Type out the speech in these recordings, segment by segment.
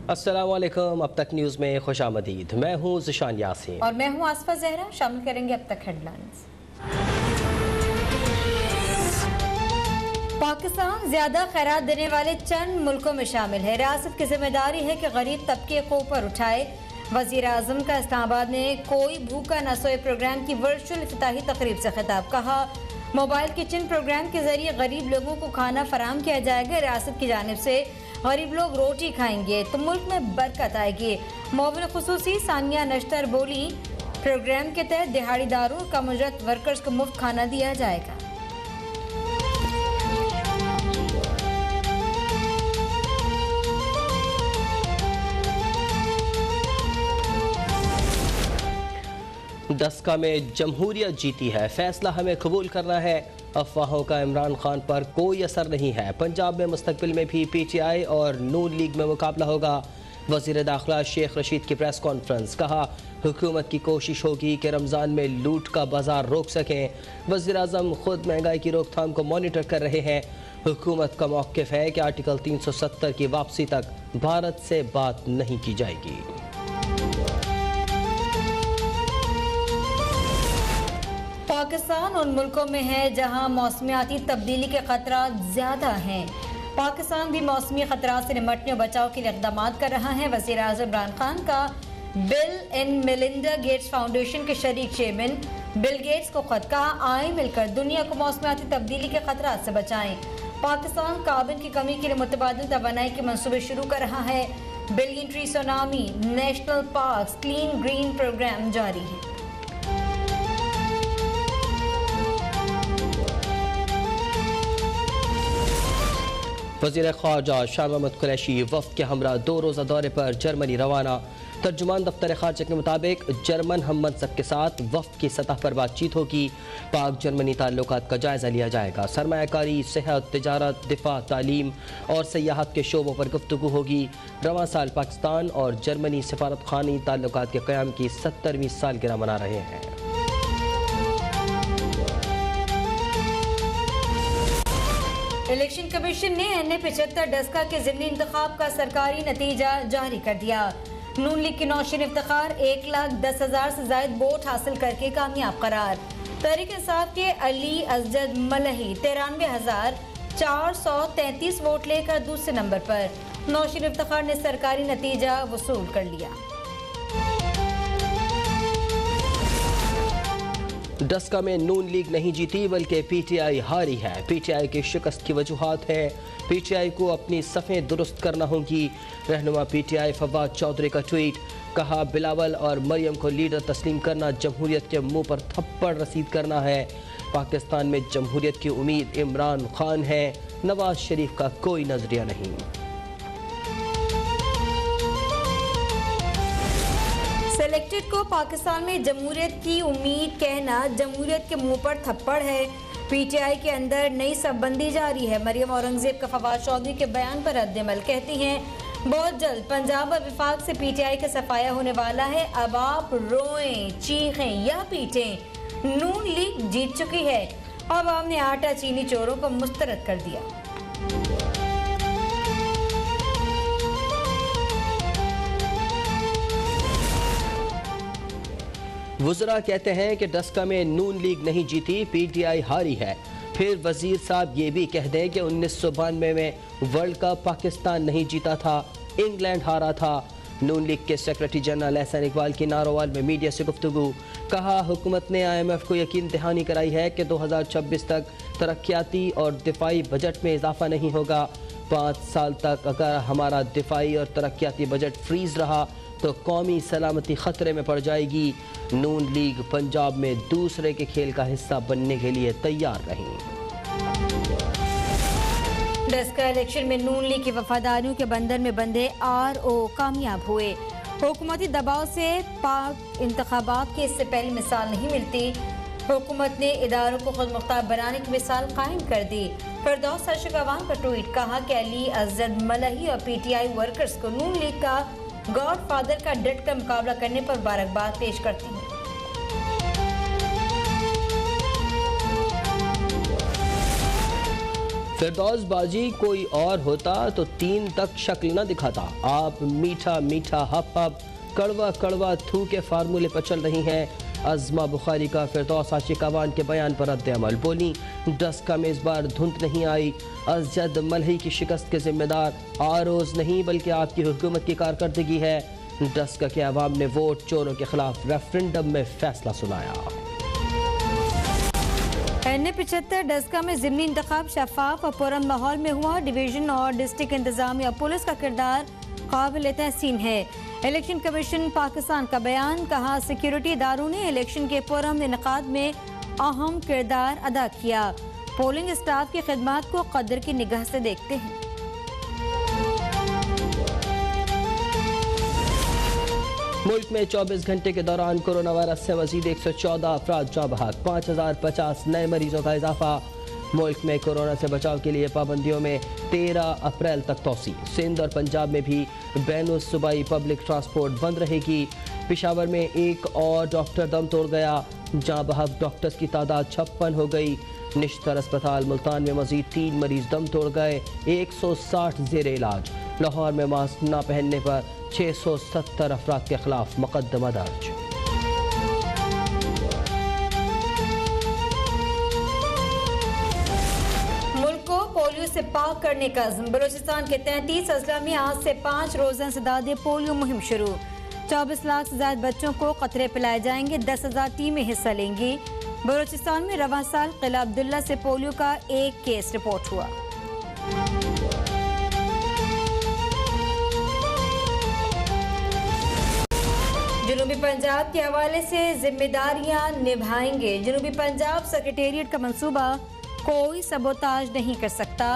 अस्सलाम वालेकुम। अब तक न्यूज़ में खुशामदीद। मैं हूँ ज़िशान यासीन और मैं हूँ आसफा जहरा। शामिल करेंगे अब तक हेडलाइंस। पाकिस्तान ज्यादा खैरात देने वाले चंद मुल्कों में शामिल है। रियासत की जिम्मेदारी है कि गरीब तबके को ऊपर उठाए। वजीर आजम का इस्लामाबाद में कोई भूखा न सोए प्रोग्राम की वर्चुअल इफ्तिताही तकरीब से खिताब। कहा, मोबाइल किचन प्रोग्राम के जरिए गरीब लोगों को खाना फराहम किया जाएगा। रियासत की जानिब से गरीब लोग रोटी खाएंगे तो मुल्क में बरकत आएगी। मुआविन खुसूसी सानिया नश्तर बोली, प्रोग्राम के तहत दिहाड़ीदारों और कम उजरत वर्कर्स को मुफ्त खाना दिया जाएगा। दस्का में जमहूरियत जीती है, फैसला हमें कबूल करना है। अफवाहों का इमरान खान पर कोई असर नहीं है। पंजाब में मुस्तकबिल में भी PTI और नून लीग में मुकाबला होगा। वज़ीर दाखिला शेख रशीद की प्रेस कॉन्फ्रेंस। कहा, हुकूमत की कोशिश होगी कि रमज़ान में लूट का बाजार रोक सकें। वज़ीर आज़म खुद महंगाई की रोकथाम को मॉनिटर कर रहे हैं। हुकूमत का मौक़िफ़ है कि आर्टिकल 370 की वापसी तक भारत से बात नहीं की जाएगी। पाकिस्तान उन मुल्कों में है जहां मौसमियाती तब्दीली के खतरात ज़्यादा हैं। पाकिस्तान भी मौसमी खतरात से निपटने और बचाव के लिए इक़दाम कर रहा है। वज़ीर आज़म इमरान खान का bill and Melinda Gates foundation के शरीक चेयरमैन बिल गेट्स को खत। कहा, आए मिलकर दुनिया को मौसमियाती तब्दीली के खतरात से बचाएं। पाकिस्तान कार्बन की कमी के लिए मुतबादिल तवानाई के मनसूबे शुरू कर रहा है। Billion tree tsunami, national park, clean green programme जारी है। वज़ीर ख़ारजा शाह महमूद कुरैशी वफ़द के हमरा 2 रोज़ा दौरे पर जर्मनी रवाना। तर्जुमान दफ्तर ख़ारजा के मुताबिक जर्मन हम मनसब के साथ वफ़द की सतह पर बातचीत होगी। पाक जर्मनी ताल्लुकात का जायज़ा लिया जाएगा। सरमायाकारी, सेहत, तिजारत, दिफा, तालीम और सयाहत के शोबों पर गुफ्तगू होगी। रवां साल पाकिस्तान और जर्मनी सफारतखानी ताल्लुकात के क़याम की 70वीं सालगिरह मना रहे हैं। इलेक्शन कमीशन ने NA-75 डस्का के ज़िमनी इंतखाब का सरकारी नतीजा जारी कर दिया। नून लीग की नौशीन इफ्तिखार 1,10,000 से ज़ायद वोट हासिल करके कामयाब करार। तहरीक इंसाफ के अली असजद मलही 93,433 वोट लेकर दूसरे नंबर पर। नौशीन इफ्तिखार ने सरकारी नतीजा वसूल कर लिया। डस्का में नून लीग नहीं जीती बल्कि PTI हारी है। PTI की शिकस्त की वजूहात है। PTI को अपनी सफ़ें दुरुस्त करना होगी। रहनुमा PTI फवाद चौधरी का ट्वीट। कहा, बिलावल और मरियम को लीडर तस्लीम करना जमहूरियत के मुंह पर थप्पड़ रसीद करना है। पाकिस्तान में जमहूरियत की उम्मीद इमरान खान है, नवाज शरीफ का कोई नजरिया नहीं। सेलेक्टेड को पाकिस्तान में जमहूरियत की उम्मीद कहना जमहूरियत के मुंह पर थप्पड़ है। PTI के अंदर नई सबबंदी जारी है। मरियम औरंगजेब का फवाद चौधरी के बयान पर रद्द-ए-अमल। कहती हैं, बहुत जल्द पंजाब और विफाक से PTI का सफाया होने वाला है। अब आप रोएं, चीखें या पीटें, नून लीग जीत चुकी है। अब आपने आटा चीनी चोरों को मुस्तरद कर दिया। वज़रा कहते हैं कि डस्का में नून लीग नहीं जीती, PTI हारी है। फिर वज़ीर साहब ये भी कह दें कि 1992 में वर्ल्ड कप पाकिस्तान नहीं जीता था, इंग्लैंड हारा था। नून लीग के सेक्रेटरी जनरल एहसान इकबाल की नारोवाल में मीडिया से गुफ्तगू। कहा, हुकूमत ने IMF को यकीन दहानी कराई है कि 2026 तक तरक्याती और दिफाई बजट में इजाफा नहीं होगा। 5 साल तक अगर हमारा दिफाई और तरक्याती बजट फ्रीज रहा तो कौमी सलामती खतरे में पड़ जाएगी। नून लीग पंजाब में दूसरे के खेल का हिस्सा बनने के लिए तैयार रही। डस्का इलेक्शन में नून लीग की वफादारियों के बंधन में बंधे RO कामयाब हुए। हुकूमती दबाव से पाक इंतखाबात की इससे पहले मिसाल नहीं मिलती। हुकूमत ने इदारों को खुद मुख्तार बनाने की मिसाल कायम कर दी। फिरदौस अर्शद अवाम का ट्वीट। कहा कि अली असजद मलही और PTI वर्कर्स को नून लीग का गॉडफादर का डट कर मुकाबला करने पर मुबारकबाद पेश करती हूँ। फिरदौस बाजी कोई और होता तो 3 तक शक्ल न दिखाता। आप मीठा मीठा हप हप कड़वा कड़वा थू के फार्मूले पर चल रही हैं। अज़मा बुखारी का फिरदौस आशिकावान के बयान पर रद्द अमल। बोली, डस्का में इस बार धुंध नहीं आई। अज़द मलही की शिकस्त के जिम्मेदार आरोज नहीं बल्कि आपकी हुकूमत की कारकर्दगी है। डस्का के अवाम ने वोट चोरों के खिलाफ रेफरेंडम में फैसला सुनाया। NA-75 डस्का में ज़िमनी इंतखाब शफाफ और पुरअमन माहौल में हुआ। डिवीजन और डिस्ट्रिक्ट इंतजामिया पुलिस का किरदार काबिल तहसीन है। इलेक्शन कमीशन पाकिस्तान का बयान, कहा सिक्योरिटी इदारों ने इलेक्शन के पुरअमन इनेकाद में अहम किरदार अदा किया। पोलिंग स्टाफ की खिदमत को कदर की निगाह से देखते हैं। मुल्क में 24 घंटे के दौरान कोरोना वायरस से मजीद 114 अफराद जाँ बहक, 5050 नए मरीजों का इजाफा। मुल्क में कोरोना से बचाव के लिए पाबंदियों में 13 अप्रैल तक तोसी। सिंध और पंजाब में भी बैनुल सूबाई पब्लिक ट्रांसपोर्ट बंद रहेगी। पेशावर में एक और डॉक्टर दम तोड़ गया। जाँ बहक डॉक्टर्स की तादाद 56 हो गई। निश्तर अस्पताल मुल्तान में मजीद 3 मरीज दम तोड़ गए। 160 जेर इलाज। लाहौर में मास्क न पहनने पर 670 अफराद के खिलाफ मुकदमा दर्ज। मुल्क को पोलियो से पाक करने का अज़्म। बलूचिस्तान के 33 अजला में आज से 5 रोज़ा इंसदाद पोलियो मुहिम शुरू। 24 लाख से ज्यादा बच्चों को कतरे पिलाए जाएंगे। 10,000 टीमें हिस्सा लेंगी। बलूचिस्तान में रवां साल किला अब्दुल्ला से पोलियो का एक केस रिपोर्ट हुआ। जनूबी पंजाब के हवाले से जिम्मेदारियां निभाएंगे। जनूबी पंजाब सेक्रेटेरिएट का मंसूबा कोई सबोताज नहीं कर सकता।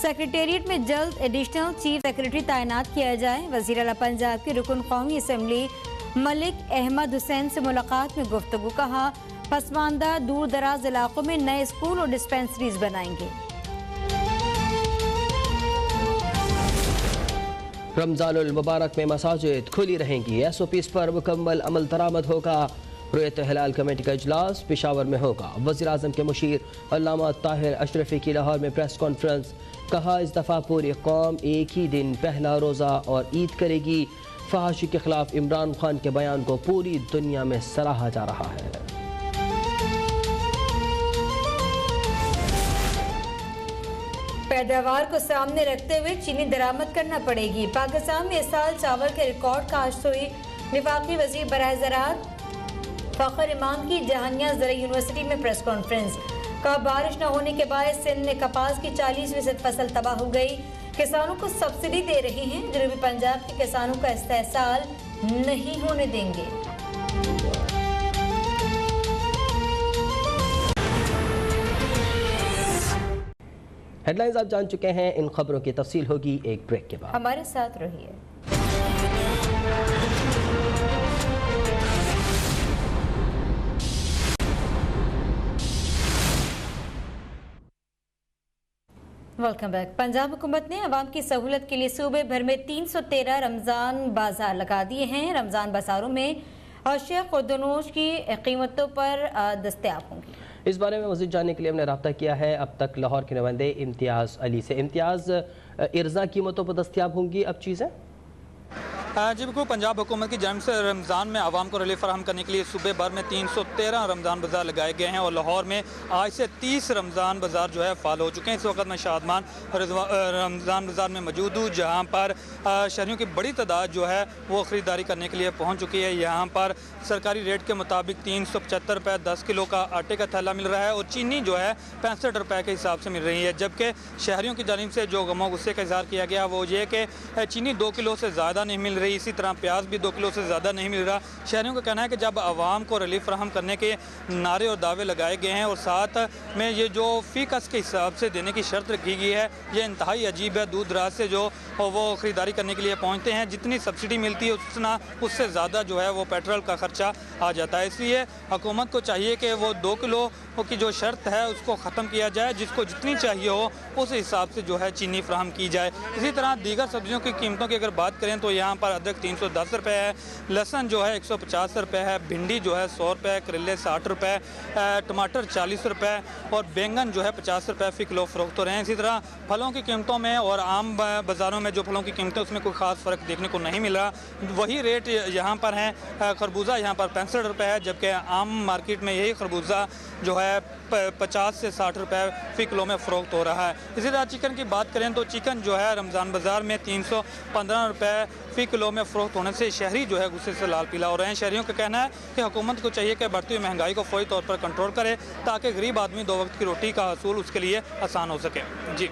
सेक्रेटेरिएट में जल्द एडिशनल चीफ सेक्रेटरी तैनात किया जाए। वज़ीर आला पंजाब के रुकन कौमी असम्बली मलिक अहमद हुसैन से मुलाकात में गुफ्तगू, कहा पसमानदा दूर दराज इलाकों में नए स्कूल और डिस्पेंसरीज बनाएंगे। रमजानुल मुबारक में मसाजिद खुली रहेंगी। SOPs पर मुकम्मल अमल दरामद होगा। रुयत हिलाल कमेटी का इजलास पेशावर में होगा। वज़ीर आज़म के मुशीर अल्लामा ताहिर अशरफी की लाहौर में प्रेस कॉन्फ्रेंस, कहा इस दफ़ा पूरी कौम एक ही दिन पहला रोज़ा और ईद करेगी। फहाशी के खिलाफ इमरान खान के बयान को पूरी दुनिया में सराहा जा रहा है। पैदावार को सामने रखते हुए चीनी दरामद करना पड़ेगी। पाकिस्तान में इस साल चावल के रिकॉर्ड काश्त हुई। वफाकी वज़ीर बराए ज़राअत फ़खर इमाम की जहानिया ज़रा यूनिवर्सिटी में प्रेस कॉन्फ्रेंस, कहा बारिश न होने के बाद सिंध में कपास की 40% फसल तबाह हो गई। किसानों को सब्सिडी दे रहे हैं। जनूबी पंजाब के किसानों का इस्तेहसाल नहीं होने देंगे। हेडलाइंस आप जान चुके हैं। इन खबरों की तफसील होगी एक ब्रेक के बाद। हमारे साथ रहिए। Welcome back. पंजाब हुकूमत ने अवाम की सहूलत के लिए सूबे भर में 313 रमज़ान बाजार लगा दिए हैं। रमज़ान बाजारों में अशिया खुर्दनोश की कीमतों पर दस्तयाब होंगी। इस बारे में मज़ीद जानने के लिए हमने रब्ता किया है अब तक लाहौर के नुमाइंदे इम्तियाज़ अली से। इम्तियाज़, इर्ज़ा कीमतों पर दस्तयाब होंगी अब चीज़ें? जी बिल्कुल, पंजाब हुकूमत की जानिब से रमज़ान में आवाम को रिलीफ फराहम करने के लिए सूबे भर में 313 रमज़ान बाज़ार लगाए गए हैं और लाहौर में आज से 30 रमज़ान बाज़ार जो है फाल हो चुके हैं। इस वक्त मैं शादमान रमज़ान बाज़ार में मौजूद हूँ, जहाँ पर शहरियों की बड़ी तादाद जो है वो ख़रीदारी करने के लिए पहुँच चुकी है। यहाँ पर सरकारी रेट के मुताबिक 375 रुपये 10 किलो का आटे का थैला मिल रहा है और चीनी जो है 65 रुपये के हिसाब से मिल रही है। जबकि शहरियों की जानिब से जो गमो गुस्से का इज़हार किया गया वो ये कि चीनी 2 किलो से ज़्यादा नहीं मिल रही, इसी तरह प्याज भी 2 किलो से ज़्यादा नहीं मिल रहा। शहरियों का कहना है कि जब आवाम को रिलीफ फराहम करने के नारे और दावे लगाए गए हैं और साथ में ये जो फ़ी कस के हिसाब से देने की शर्त रखी गई है, ये इंतहाई अजीब है। दूर दराज से जो वो ख़रीदारी करने के लिए पहुँचते हैं, जितनी सब्सिडी मिलती है उतना उससे ज़्यादा जो है वो पेट्रोल का ख़र्चा आ जाता है। इसलिए हुकूमत को चाहिए कि वो 2 किलो की जो शर्त है उसको ख़त्म किया जाए, जिसको जितनी चाहिए हो उस हिसाब से जो है चीनी फराहम की जाए। इसी तरह दीगर सब्जियों की कीमतों की अगर बात करें तो यहाँ पर अदरक 310 रुपये है, लहसुन जो है 150 रुपये है, भिंडी जो है 100 रुपये, करेले 60 रुपये, टमाटर 40 रुपये और बैंगन जो है 50 रुपये फ़ी किलो फ़रोख्त हो रहे हैं। इसी तरह फलों की कीमतों में और आम बाज़ारों में जो फलों की कीमतें उसमें कोई ख़ास फ़र्क देखने को नहीं मिल रहा, वही रेट यहाँ पर हैं। खरबूजा यहाँ पर 65 रुपये है, जबकि आम मार्केट में यही खरबूजा जो है 50 से 60 रुपये फ़ी किलो में फ़रोख्त हो रहा है। इसी तरह चिकन की बात करें तो चिकन जो है रमज़ान बाज़ार में 315 रुपये फ़ी किलो में फ़रोख्त होने से शहरी जो है गुस्से से लाल पीला हो रहे हैं। शहरियों का कहना है कि हुकूमत को चाहिए कि बढ़ती हुई महंगाई को फौरी तौर पर कंट्रोल करे ताकि गरीब आदमी 2 वक्त की रोटी का हसूल उसके लिए आसान हो सके। जी।